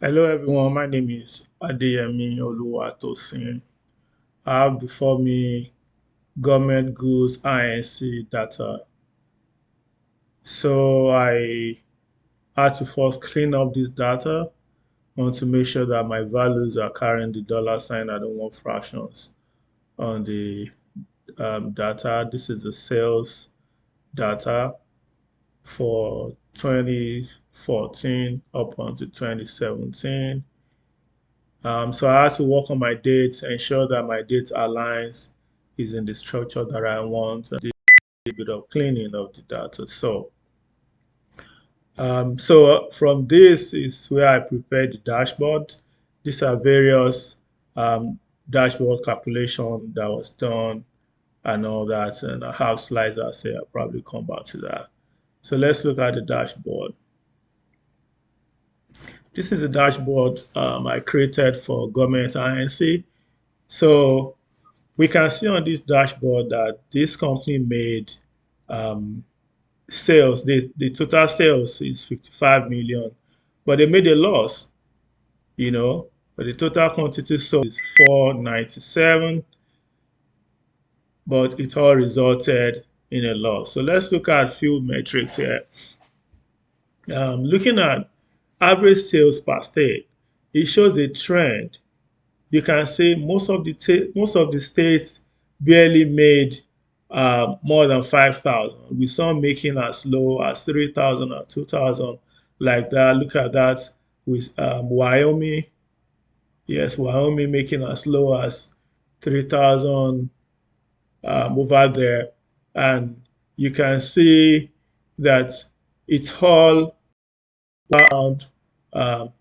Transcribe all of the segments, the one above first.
Hello everyone, my name is Adeyemi Oluwatosin. I have before me government goods INC data. So I had to first clean up this data. I want to make sure that my values are carrying the dollar sign. I don't want fractions on the data. This is the sales data for 2014 up until 2017. So I had to work on my dates, ensure that my date aligns, is in the structure that I want, and did a bit of cleaning of the data. So from this is where I prepared the dashboard. These are various dashboard calculation that was done and all that. And I have slides I say I'll probably come back to that. So let's look at the dashboard. This is a dashboard I created for government INC. So we can see on this dashboard that this company made um, sales. The total sales is 55 million, but they made a loss, you know. But the total quantity sold is 497, but it all resulted in a loss. So let's look at few metrics here. Looking at average sales per state, it shows a trend. You can see most of the states barely made more than 5,000. With some making as low as 3,000 or 2,000, like that. Look at that with Wyoming. Yes, Wyoming making as low as 3,000 over there, and you can see that it's all around um,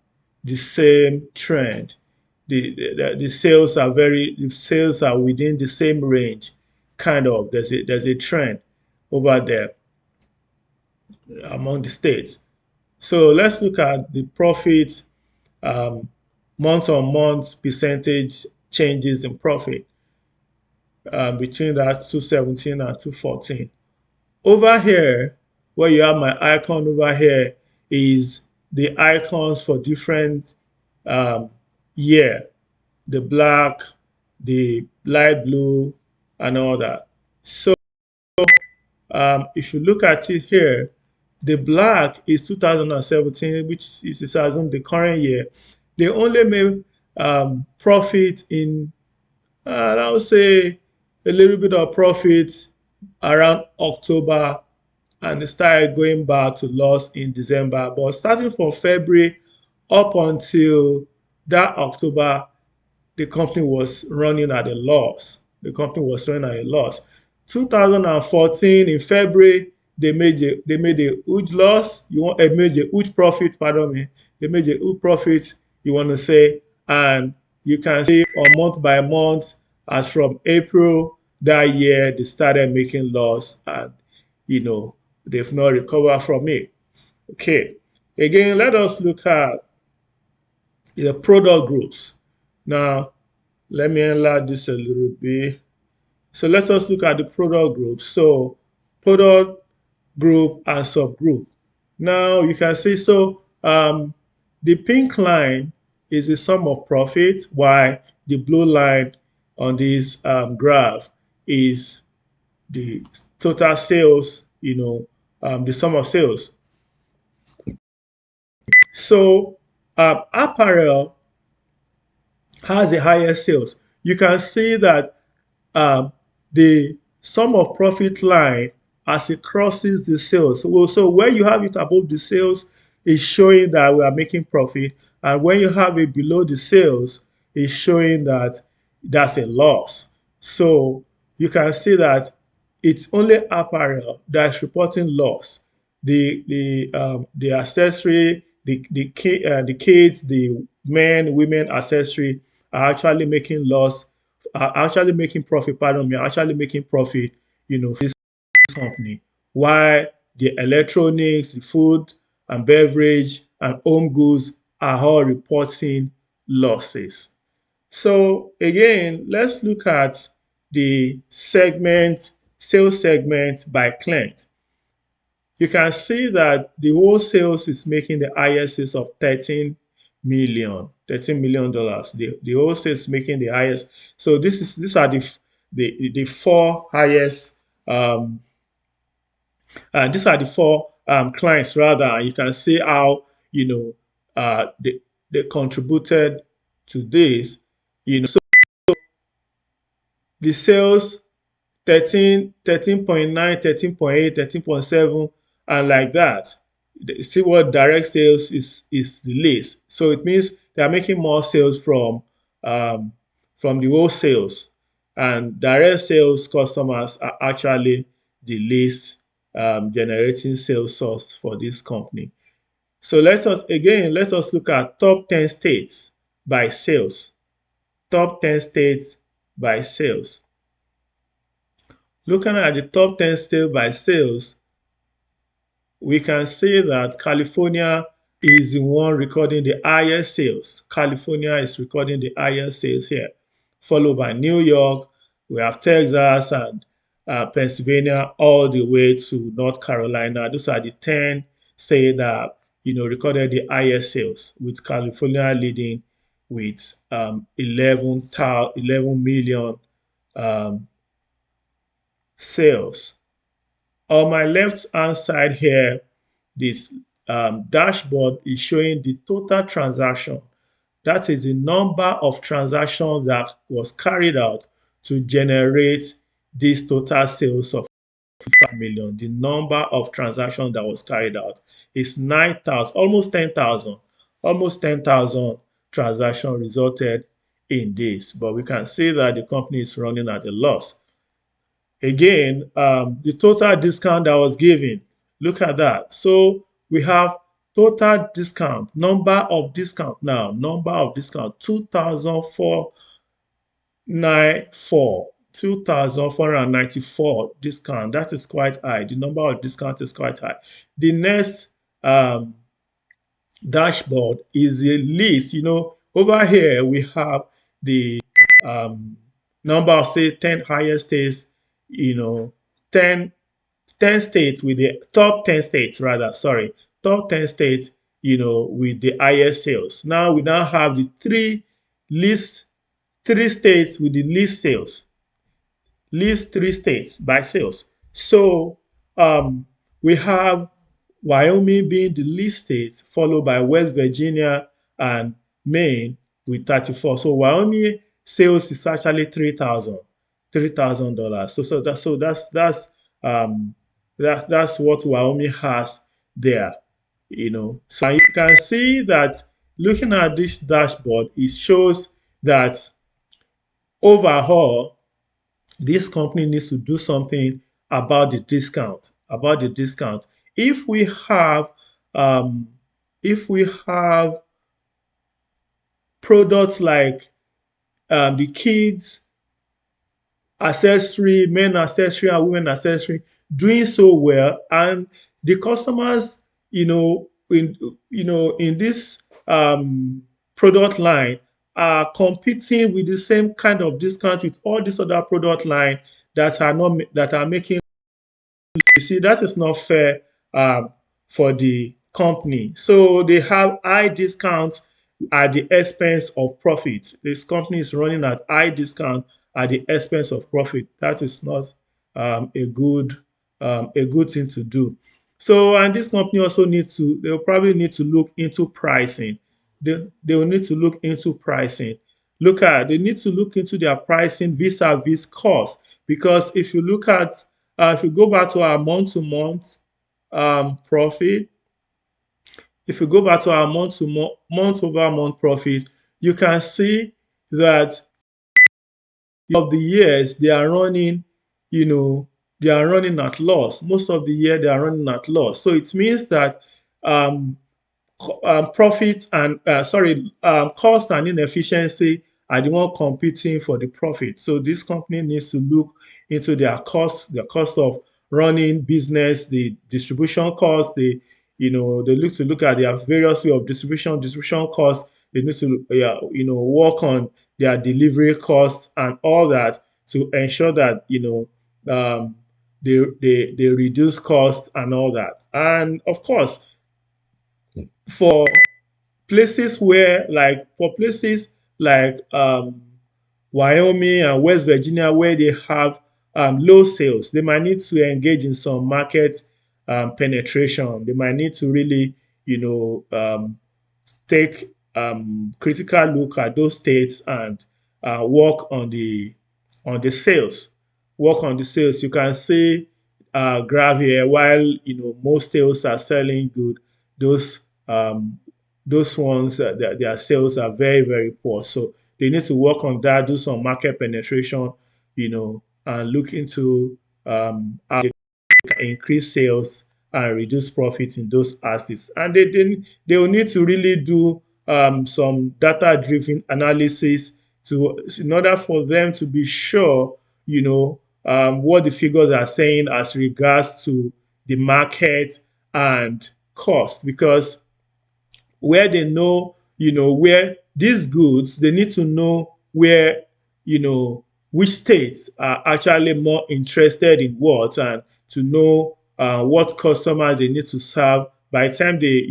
the same trend. The sales are within the same range, kind of. There's a trend over there among the states. So let's look at the profit um, month on month percentage changes in profit between that 217 and 214. Over here, where you have my icon over here, is the icons for different um, year, the black, the light blue, and all that. So if you look at it here, the black is 2017, which is assume the current year. They only made profit in, I would say, a little bit of profit around October, and it started going back to loss in December. But starting from February up until that October, the company was running at a loss. The company was running at a loss. 2014 in February, they made a huge loss. Made a huge profit. Pardon me. They made a huge profit. You want to say, and you can see on month by month, as from April that year, they started making loss, and they've not recovered from it. Okay. Again, let us look at the product groups. Now, let me enlarge this a little bit. So let us look at the product groups. So product group and subgroup. Now you can see, so the pink line is the sum of profit, while the blue line on this graph is the total sales, the sum of sales. So apparel has the highest sales. You can see that um, the sum of profit line as it crosses the sales. So where you have it above the sales is showing that we are making profit, and when you have it below the sales, is showing that that's a loss. So you can see that it's only apparel that's reporting loss. The accessory, the kids, the men, women accessory are actually making loss, are actually making profit, pardon me, are actually making profit, for this company. While the electronics, the food and beverage and home goods are all reporting losses. So again, let's look at the sales segment by client. You can see that the whole sales is making the highest sales of 13 $13 million. The wholesale is making the highest. So these are the four highest these are the four clients rather, and you can see how they contributed to this. So the sales 13.9, 13.8, 13.7, and like that. See what direct sales is the least. So it means they are making more sales um, from the wholesales, and direct sales customers are actually the least generating sales source for this company. So let us look at top 10 states by sales. Top 10 states by sales. Looking at the top 10 states by sales, we can say that California is the one recording the highest sales. California is recording the highest sales here, followed by New York. We have Texas and Pennsylvania, all the way to North Carolina. Those are the 10 states that recorded the highest sales, with California leading with 11 million um, sales. On my left hand side here, this dashboard is showing the total transaction. That is the number of transactions that was carried out to generate this total sales of 5 million. The number of transactions that was carried out is 9,000, almost 10,000. Almost 10,000 transactions resulted in this. But we can see that the company is running at a loss. Again, the total discount that was given, look at that. So we have total discount, number of discount now, number of discount, 2,494, 2,494 discount. That is quite high. The number of discount is quite high. The next dashboard is a list. Over here we have the um, number of states, 10 highest states, you know, 10, 10 states with the top 10 states, rather, sorry, top 10 states, with the highest sales. Now we now have the three states with the least sales, list three states by sales. So we have Wyoming being the least state, followed by West Virginia and Maine with 34. So Wyoming sales is actually $3,000. That's what Wyoming has there. So you can see that looking at this dashboard, it shows that overall this company needs to do something about the discount. If we have um, if we have products like the kids accessory, men accessory, and women accessory doing so well, and the customers, in this product line are competing with the same kind of discount with all these other product line that are making. You see, that is not fair for the company. So they have high discounts at the expense of profit. This company is running at high discount at the expense of profit. That is not a good thing to do. So, and this company also they'll probably need to look into pricing. They will need to look into pricing. They need to look into their pricing vis-a-vis cost, because if you go back to our month-to-month profit, if you go back to our month-over-month profit, you can see that of the years you know, they are running at loss. Most of the year they are running at loss. So it means that um, profit and cost and inefficiency are the one competing for the profit. So this company needs to look into their cost of running business, the distribution cost. They look at their various way of distribution costs. They need to work on their delivery costs and all that to ensure that they reduce costs and all that. And of course, for places where, like for places like Wyoming and West Virginia, where they have low sales, they might need to engage in some market penetration. They might need to really, take critical look at those states and work on the sales. Work on the sales. You can see graph here. While most sales are selling good, those those ones their sales are very very poor. So they need to work on that. Do some market penetration. And look into how increase sales and reduce profit in those assets. And they will need to really do some data driven analysis in order for them to be sure, what the figures are saying as regards to the market and cost. Because where they know, where these goods, they need to know where, which states are actually more interested in what, and to know what customers they need to serve. By the time they,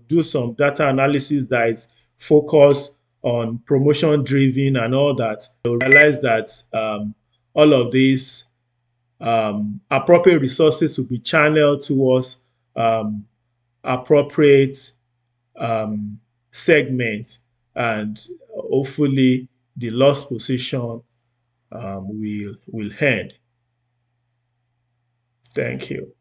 do some data analysis that is focused on promotion driven and all that, they'll realize that all of these appropriate resources will be channeled towards appropriate segment, and hopefully the lost position will end. Thank you.